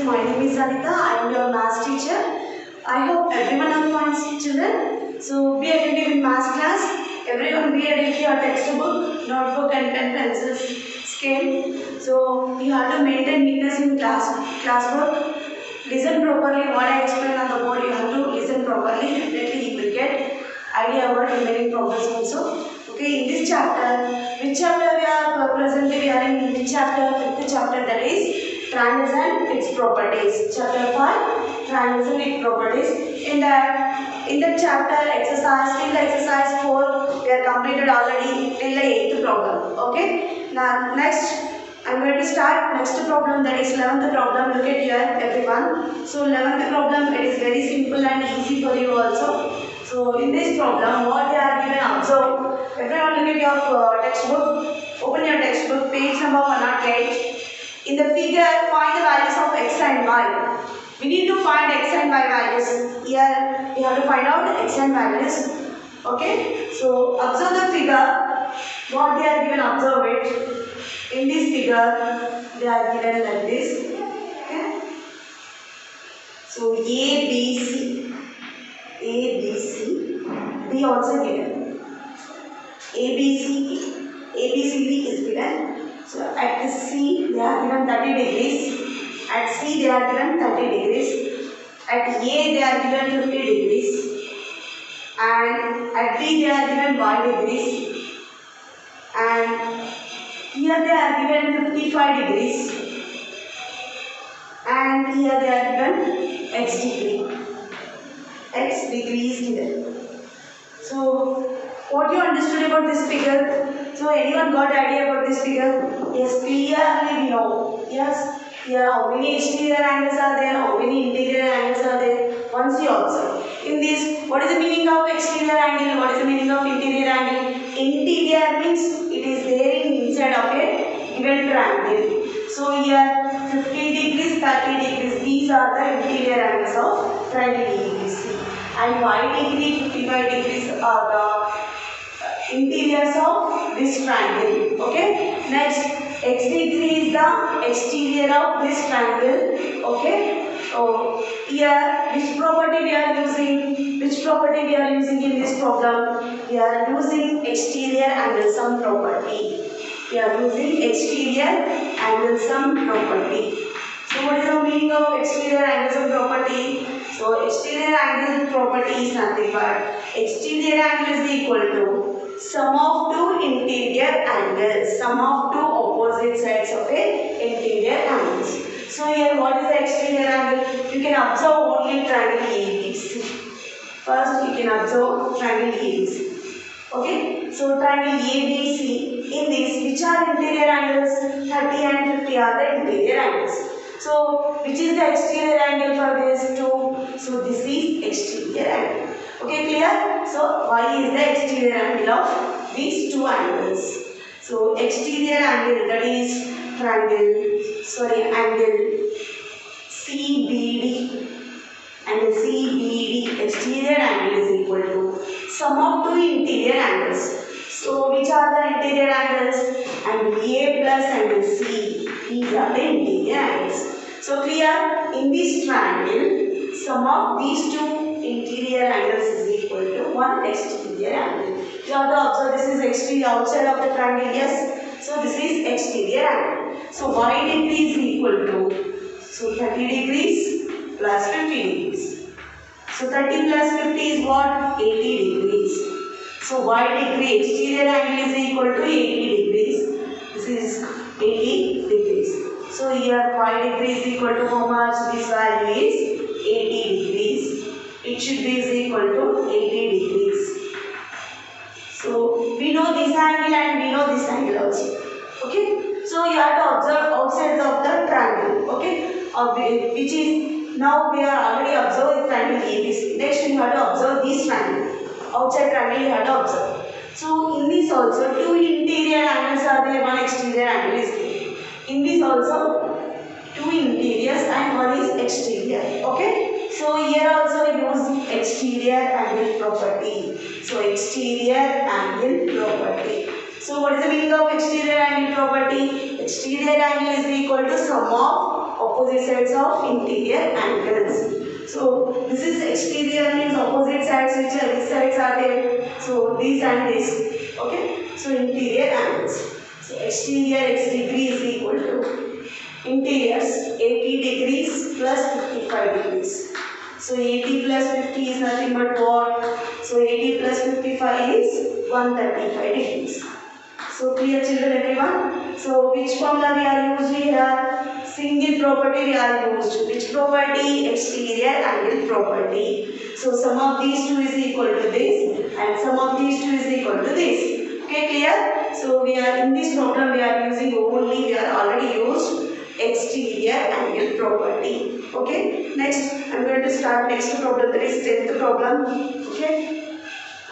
my name is Anita. I am your maths teacher. I hope everyone are fine, children. So be attentive in maths class. Everyone be ready with your textbook, notebook and pen, pencils, scale. So you have to maintain neatness in classwork. Listen properly what I explain on the board. You have to listen properly. Definitely you will get idea about remaining problems also. Okay, in this chapter, which chapter we are presently we are in which chapter? Fifth chapter, that is triangles and its properties. Chapter 5, triangles and its properties. In that chapter exercise, till the exercise 4 we are completed already till the 8th problem. Okay. Now next I am going to start next problem, that is 11th problem. Look at here everyone. So 11th problem, it is very simple and easy for you also. So in this problem what they are given, observe. Everyone look at your textbook. Open your textbook, page number 108. In the figure, find the values of x and y. We need to find x and y values. Here we have to find out the x and values. Okay. So observe the figure. What they are given, observe it. In this figure, they are given like this. Okay. So A, B, C. A, B, C. B also given. A, B, C. A, B, C, D is given. So at C, they are given 30 degrees. At C, they are given 30 degrees. At A, they are given 50 degrees. And at B, they are given y degrees. And here they are given 55 degrees. And here they are given x degree. X degree is given. So, what you understood about this figure? So, anyone got idea about this figure? Yes, clearly we know. Yes, here how many exterior angles are there? How many interior angles are there? Once you observe. In this, what is the meaning of exterior angle? What is the meaning of interior angle? Interior means it is there in inside of a given triangle. So here 50 degrees, 30 degrees, these are the interior angles of triangle ABC. And y degree, 55 degrees are the interiors of this triangle. Okay. Next, x degree is the exterior of this triangle. Okay. So here, which property we are using? Which property we are using in this problem? We are using exterior angle sum property. We are using exterior angle sum property. So what is the meaning of exterior angle sum property? So exterior angle property is nothing but exterior angle is equal to sum of two interior angles, sum of two opposite sides of a interior angles. So here what is the exterior angle? You can observe only triangle ABC. First you can observe triangle ABC. Okay, so triangle ABC, in this which are interior angles? 30 and 50 are the interior angles. So which is the exterior angle for these two? So this is exterior angle. Okay, clear? So y is the exterior angle of these two angles. So exterior angle, that is angle CBD. And CBD, exterior angle is equal to sum of two interior angles. So which are the interior angles? Angle A plus angle C. These are the interior angles. So clear? In this triangle, sum of these two interior angles is equal to one exterior angle. You have to observe this is exterior outside of the triangle. Yes. So this is exterior angle. So y degree is equal to 30 degrees plus 50 degrees. So 30 plus 50 is what? 80 degrees. So y degree exterior angle is equal to 80 degrees. This is 80 degrees. So here y degree is equal to how much? This value is 80 degrees. It should be is equal to 80 degrees. So we know this angle and we know this angle also. Okay. So you have to observe outside of the triangle. Okay. Which is now we are already observed triangle ABC. Next you have to observe this triangle. Outside triangle you have to observe. So in this also two interior angles are there, one exterior angle is there. In this also two interiors and one is exterior. Okay. So here also use exterior angle property. So exterior angle property. So what is the meaning of exterior angle property? Exterior angle is equal to sum of opposite sides of interior angles. So this is exterior means opposite sides, which are these sides are there. So these and this. Okay. So interior angles. So exterior x degree is equal to interiors 80 degrees plus 55 degrees. So 80 plus 50 is nothing but what? So 80 plus 55 is 135 degrees. So clear children everyone? So which formula we are using here? Single property we are used. Which property? Exterior angle property. So sum of these two is equal to this and sum of these two is equal to this. Okay, clear? So we are in this problem we are using only, we are already used exterior angle property. Okay, next I am going to start next problem, that is 10th problem. Okay.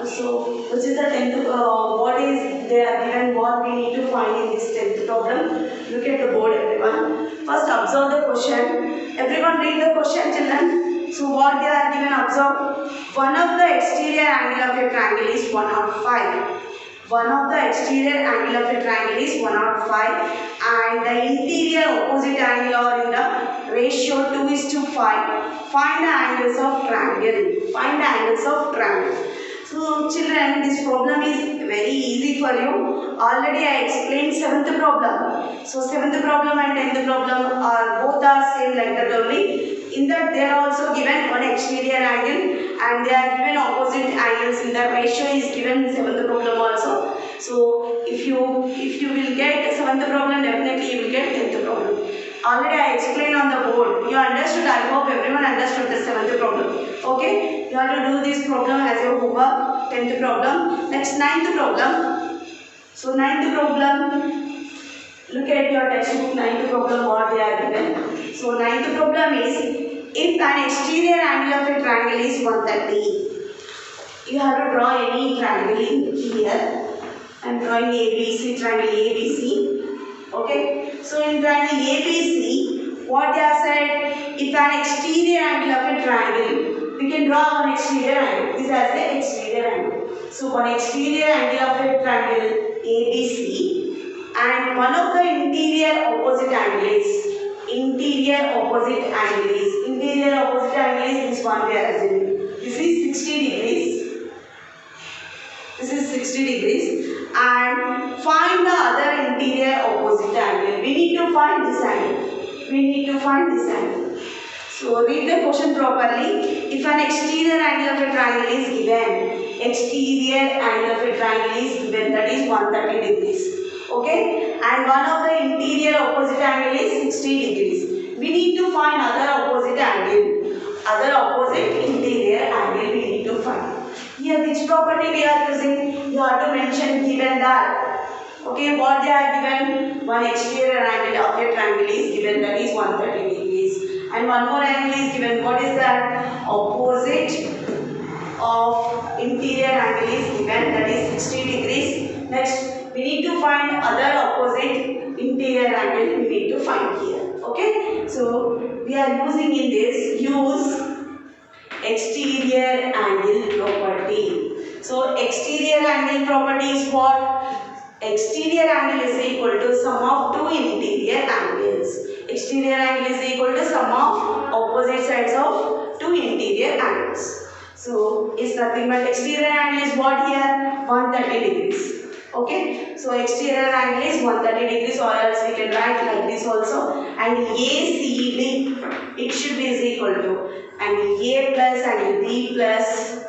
So, which is the 10th, what is they are given, what we need to find in this 10th problem. Look at the board everyone. First observe the question. Everyone read the question children. So what they are given, observe. One of the exterior angle of a triangle is 105. One of the exterior angle of a triangle is 105 and the interior opposite angle are in the ratio 2:5. Find the angles of triangle. Find the angles of triangle. So children, this problem is very easy for you. Already I explained 7th problem. So 7th problem and 10th problem are both are same like that only. In that they are also given one exterior angle and they are given opposite angles in the ratio is given in 7th problem also. So if you will get 7th problem, definitely you will get 10th problem. Already I explained on the board. You understood. I hope everyone understood the 7th problem. Okay. You have to do this problem as your homework. 10th problem. Next 9th problem. So 9th problem. Look at your textbook. 9th problem what they are given. So 9th problem is if an exterior angle of a triangle is 130. You have to draw any triangle in here. I am drawing ABC, triangle ABC. Okay. So in triangle ABC, what they have said, if an exterior angle of a triangle, we can draw one exterior angle. This as the exterior angle. So one exterior angle of a triangle ABC and one of the interior opposite angles. Interior opposite angles. Interior opposite angle is this one we are assuming. This is 60 degrees. This is 60 degrees. And find the other interior opposite angle. We need to find this angle. We need to find this angle. So read the question properly. If an exterior angle of a triangle is given, exterior angle of a triangle is given, that is 130 degrees. Okay? And one of the interior opposite angle is 60 degrees. We need to find other opposite angle. Other opposite interior angle we need to find. Here which property we are using? You have to mention given that. Okay, what they are given? One exterior angle of a triangle is given, that is 130 degrees. And one more angle is given. What is that? Opposite of interior angle is given, that is 60 degrees. Next, we need to find other opposite interior angle we need to find here. Okay, so we are using in this, use exterior angle property. So exterior angle property is what? Exterior angle is equal to sum of two interior angles. Exterior angle is equal to sum of opposite sides of two interior angles. So it's nothing but exterior angle is what here? 130 degrees. Okay, so exterior angle is 130 degrees, or else we can write like this also. And ACD, it should be is equal to angle A plus angle B plus,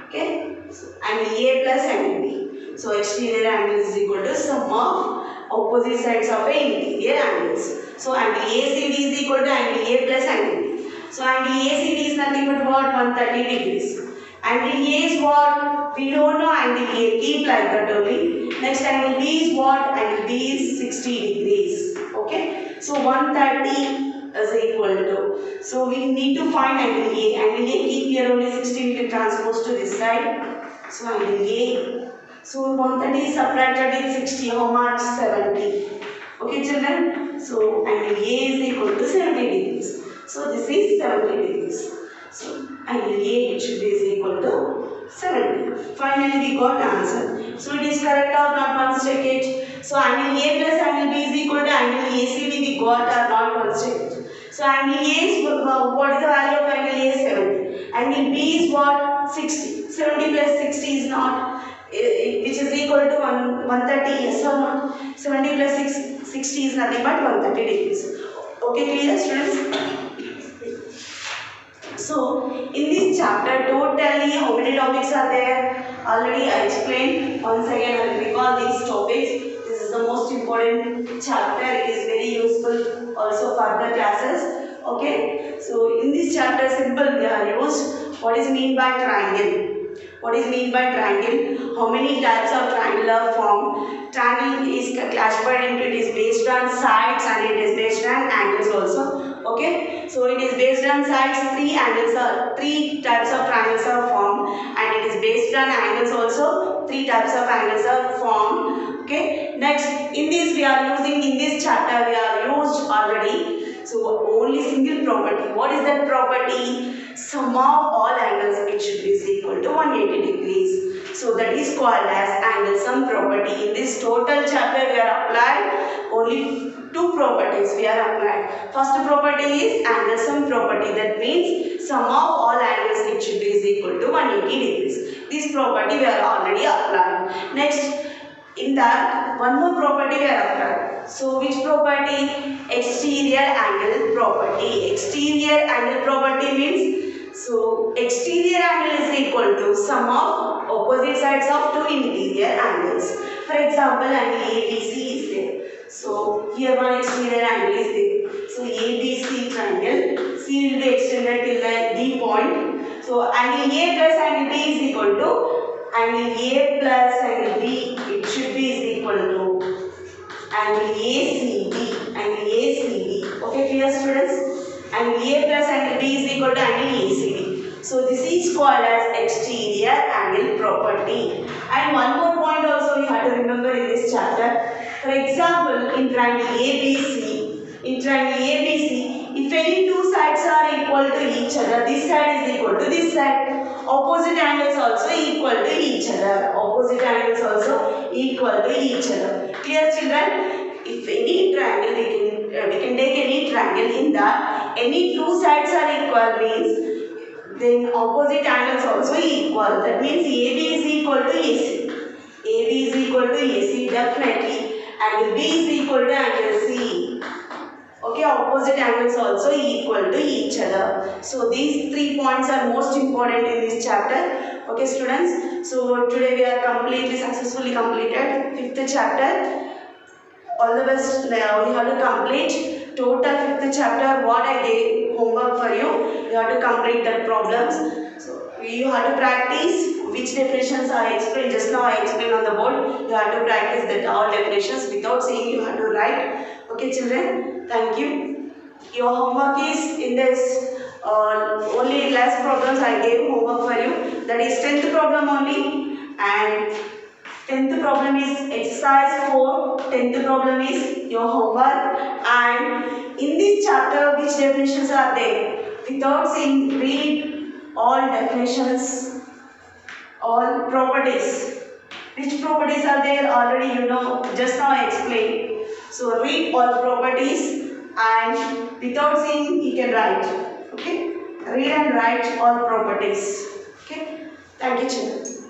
okay, so angle A plus angle B. So exterior angle is equal to sum of opposite sides of a interior angles. So angle ACD is equal to angle A plus angle B. So angle ACD is nothing but what? 130 degrees. Angle A is what? We don't know angle A. Keep like that only. Next angle B is what? Angle B is 60 degrees. Okay. So 130 is equal to. So we need to find angle A. Angle A, keep here only 60, we can transpose to this side. So angle A. So 130 is subtracted with 60. How much? 70. Okay children. So angle A is equal to 70 degrees. So this is 70 degrees. So angle A, it should be is equal to 70. Finally we got answer. So it is correct or not? Once check it. So angle A plus angle B is equal to angle ACD we got or not? Once check it. So angle A is, what is the value of angle A? 70. Angle B is what? 60. 70 plus 60 is not, which is equal to 130, yes or not? 70 plus 60 is nothing but 130 degrees. Okay, clear students? So, in this chapter, totally how many topics are there? Already I explained. Once again, I will recall these topics. This is the most important chapter. It is very useful also for the classes. Okay. So, in this chapter, simple we are used. What is mean by triangle? What is mean by triangle? How many types of triangular form? Triangle is classified into, it is based on sides and it is based on angles also. Okay, so it is based on sides, three types of triangles are formed, and it is based on angles also, three types of angles are formed. Okay, next in this we are using, in this chapter we are used already. So only single property. What is that property? Sum of all angles it should be equal to 180 degrees. So that is called as angle sum property. In this total chapter we are applied only two properties we are applied. First property is angle sum property. That means sum of all angles it should be equal to 180 degrees. This property we are already applied. Next, in that one more property we are applied. So which property? Exterior angle property. Exterior angle property means, so exterior angle is equal to sum of opposite sides of two interior angles. For example, angle ABC is there. So here one exterior angle is there. So ABC triangle, C will be extended till the D point. So angle A plus angle B is equal to angle A plus angle B. It should be equal to angle ACB. Angle ACB. Okay, clear students? Angle A plus angle B is equal to angle ACB. So this is called as exterior angle property. And one more point also we have to remember in this chapter. For example, in triangle ABC, if any two sides are equal to each other, this side is equal to this side, opposite angles also equal to each other. Opposite angles also equal to each other. Clear children? If any triangle, we can take any triangle in that any two sides are equal means then opposite angles also equal. That means AB is equal to AC. AB is equal to AC definitely. Angle B is equal to angle C. Okay, opposite angles also equal to each other. So these 3 points are most important in this chapter. Okay students, so today we are completely successfully completed 5th chapter. All the best. Now you have to complete total 5th chapter. What I gave homework for you, you have to complete that problems. So you have to practice which definitions I explained just now. I explained on the board. You have to practice that all definitions without saying. You have to write. Okay children, thank you. Your homework is in this only less problems I gave homework for you. That is 10th problem only, and 10th problem is exercise 4. 10th problem is your homework, and in this chapter which definitions are there? Without saying, read all definitions, all properties. Which properties are there? Already you know, just now I explained. So read all properties, and without saying you can write. Okay? Read and write all properties. Okay? Thank you children.